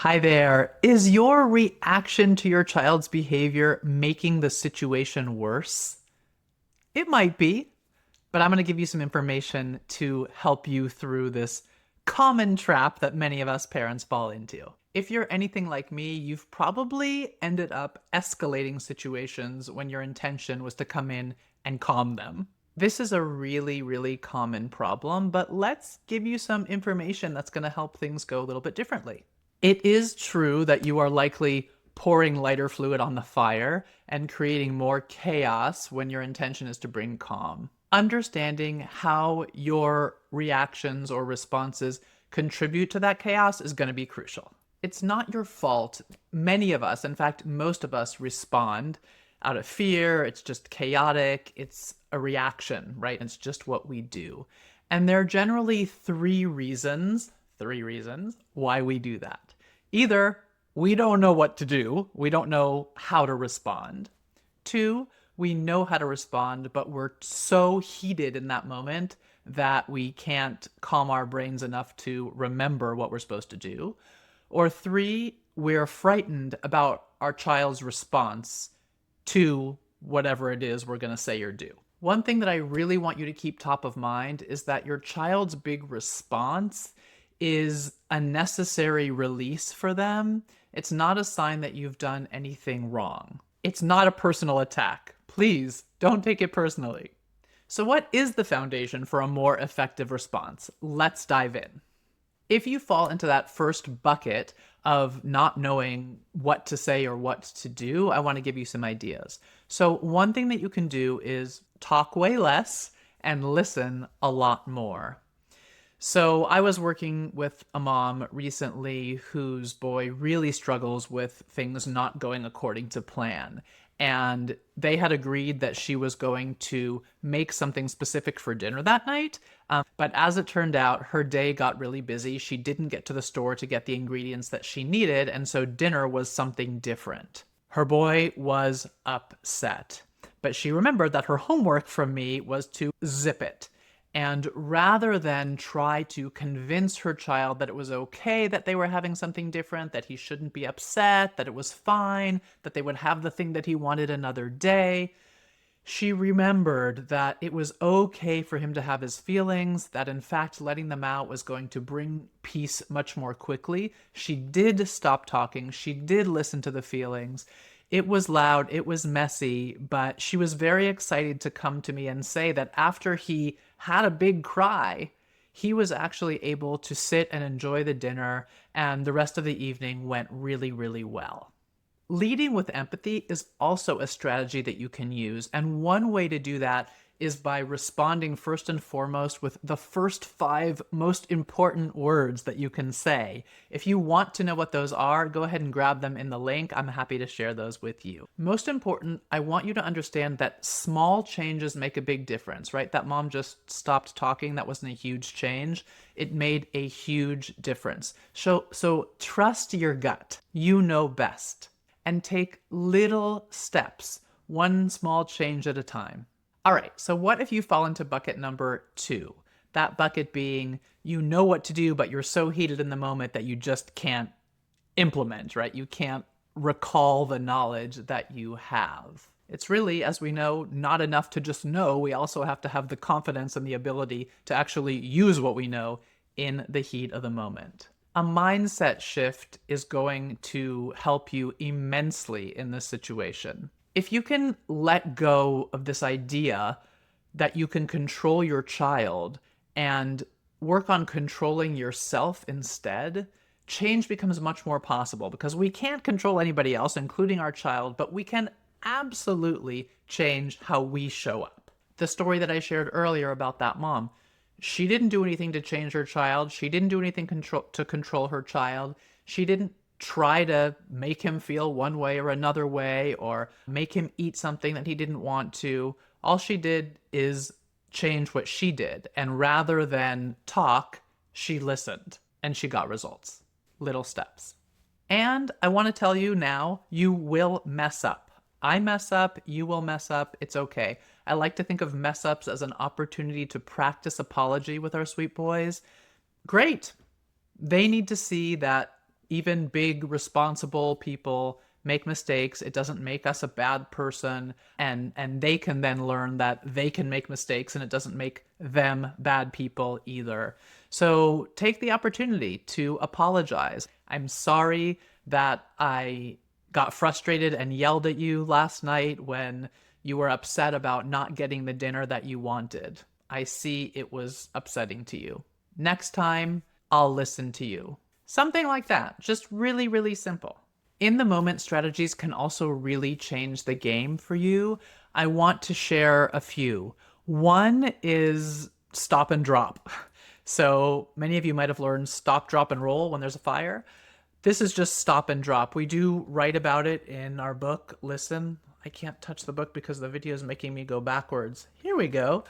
Hi there. Is your reaction to your child's behavior making the situation worse? It might be, but I'm going to give you some information to help you through this common trap that many of us parents fall into. If you're anything like me, you've probably ended up escalating situations when your intention was to come in and calm them. This is a really, really common problem, but let's give you some information that's going to help things go a little bit differently. It is true that you are likely pouring lighter fluid on the fire and creating more chaos when your intention is to bring calm. Understanding how your reactions or responses contribute to that chaos is going to be crucial. It's not your fault. Many of us, in fact, most of us respond out of fear. It's just chaotic. It's a reaction, right? It's just what we do. And there are generally three reasons why we do that. Either we don't know what to do, we don't know how to respond. Two, we know how to respond, but we're so heated in that moment that we can't calm our brains enough to remember what we're supposed to do. Or three, we're frightened about our child's response to whatever it is we're going to say or do. One thing that I really want you to keep top of mind is that your child's big response is a necessary release for them. It's not a sign that you've done anything wrong. It's not a personal attack. Please don't take it personally. So, what is the foundation for a more effective response? Let's dive in. If you fall into that first bucket of not knowing what to say or what to do, I want to give you some ideas. So, one thing that you can do is talk way less and listen a lot more. So I was working with a mom recently whose boy really struggles with things not going according to plan. And they had agreed that she was going to make something specific for dinner that night. But as it turned out, her day got really busy. She didn't get to the store to get the ingredients that she needed. And so dinner was something different. Her boy was upset. But she remembered that her homework from me was to zip it. And rather than try to convince her child that it was okay that they were having something different, that he shouldn't be upset, that it was fine, that they would have the thing that he wanted another day, she remembered that it was okay for him to have his feelings, that in fact letting them out was going to bring peace much more quickly. She did stop talking. She did listen to the feelings. It was loud, it was messy, but she was very excited to come to me and say that after he had a big cry, he was actually able to sit and enjoy the dinner, and the rest of the evening went really, really well. Leading with empathy is also a strategy that you can use, and one way to do that is by responding first and foremost with the first 5 most important words that you can say. If you want to know what those are, go ahead and grab them in the link. I'm happy to share those with you. Most important, I want you to understand that small changes make a big difference, right? That mom just stopped talking. That wasn't a huge change. It made a huge difference. So trust your gut. You know best. And take little steps, one small change at a time. All right, so what if you fall into bucket number 2? That bucket being you know what to do, but you're so heated in the moment that you just can't implement, right? You can't recall the knowledge that you have. It's really, as we know, not enough to just know. We also have to have the confidence and the ability to actually use what we know in the heat of the moment. A mindset shift is going to help you immensely in this situation. If you can let go of this idea that you can control your child and work on controlling yourself instead, change becomes much more possible because we can't control anybody else, including our child, but we can absolutely change how we show up. The story that I shared earlier about that mom, she didn't do anything to change her child. She didn't do anything to control her child. She didn't try to make him feel one way or another way or make him eat something that he didn't want to. All she did is change what she did. And rather than talk, she listened and she got results. Little steps. And I want to tell you now, you will mess up. I mess up, you will mess up, it's okay. I like to think of mess ups as an opportunity to practice apology with our sweet boys. Great. They need to see that Even big, responsible people make mistakes. It doesn't make us a bad person, and they can then learn that they can make mistakes, and it doesn't make them bad people either. So take the opportunity to apologize. I'm sorry that I got frustrated and yelled at you last night when you were upset about not getting the dinner that you wanted. I see it was upsetting to you. Next time, I'll listen to you. Something like that. Just really, really simple. In the moment strategies can also really change the game for you. I want to share a few. One is stop and drop. So many of you might have learned stop, drop, and roll when there's a fire. This is just stop and drop. We do write about it in our book. Listen, I can't touch the book because the video is making me go backwards. Here we go.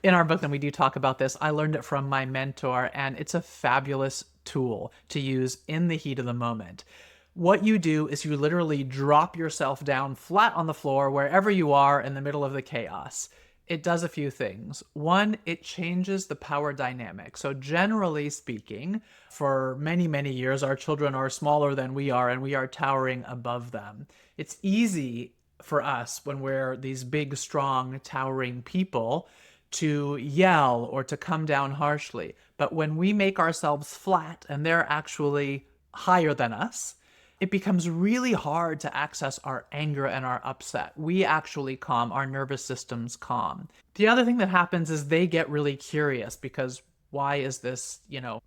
In our book, then we do talk about this. I learned it from my mentor, and it's a fabulous tool to use in the heat of the moment. What you do is you literally drop yourself down flat on the floor wherever you are in the middle of the chaos. It does a few things. One, it changes the power dynamic. So generally speaking, for many, many years, our children are smaller than we are, and we are towering above them. It's easy for us when we're these big, strong, towering people to yell or to come down harshly. But when we make ourselves flat and they're actually higher than us, it becomes really hard to access our anger and our upset. We actually calm, our nervous systems calm. The other thing that happens is they get really curious because why is this,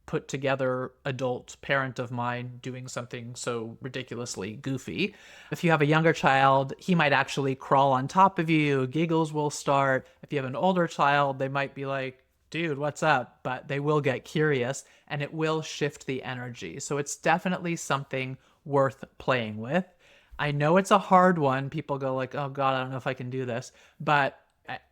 put together adult parent of mine doing something so ridiculously goofy? If you have a younger child, he might actually crawl on top of you, giggles will start. If you have an older child, they might be like, dude, what's up? But they will get curious and it will shift the energy. So it's definitely something worth playing with. I know it's a hard one. People go like, oh God, I don't know if I can do this, but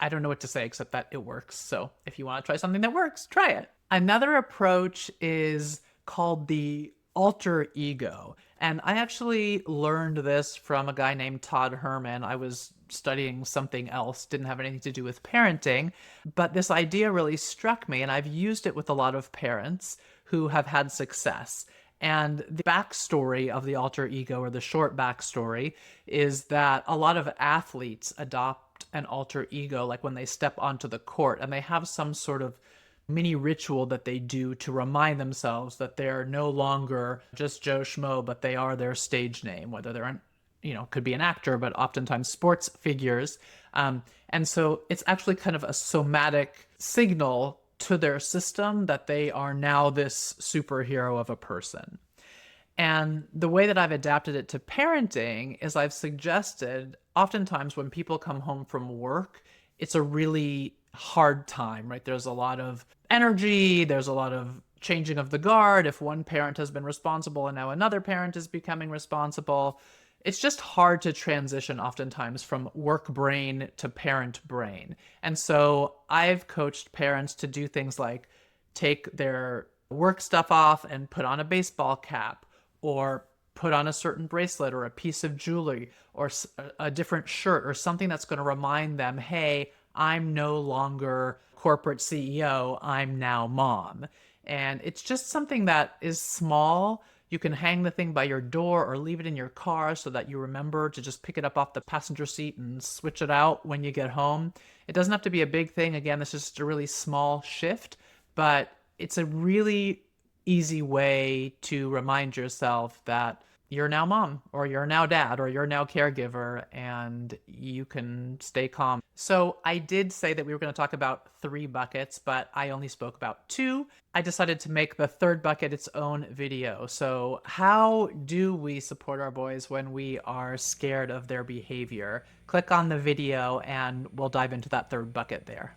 I don't know what to say except that it works. So if you want to try something that works, try it. Another approach is called the alter ego. And I actually learned this from a guy named Todd Herman. I was studying something else, didn't have anything to do with parenting, but this idea really struck me, and I've used it with a lot of parents who have had success. And the backstory of the alter ego, or the short backstory, is that a lot of athletes adopt an alter ego, like when they step onto the court, and they have some sort of mini ritual that they do to remind themselves that they're no longer just Joe Schmo, but they are their stage name, whether they're could be an actor, but oftentimes sports figures. And so it's actually kind of a somatic signal to their system that they are now this superhero of a person. And the way that I've adapted it to parenting is I've suggested oftentimes when people come home from work, it's a really hard time, right? There's a lot of energy, there's a lot of changing of the guard. If one parent has been responsible and now another parent is becoming responsible, it's just hard to transition oftentimes from work brain to parent brain. And so I've coached parents to do things like take their work stuff off and put on a baseball cap, or put on a certain bracelet or a piece of jewelry or a different shirt or something that's going to remind them, hey, I'm no longer corporate CEO, I'm now mom. And it's just something that is small. You can hang the thing by your door or leave it in your car so that you remember to just pick it up off the passenger seat and switch it out when you get home. It doesn't have to be a big thing. Again, this is just a really small shift, but it's a really easy way to remind yourself that you're now mom, or you're now dad, or you're now caregiver, and you can stay calm. So I did say that we were going to talk about 3 buckets, but I only spoke about 2. I decided to make the 3rd bucket its own video. So how do we support our boys when we are scared of their behavior? Click on the video and we'll dive into that 3rd bucket there.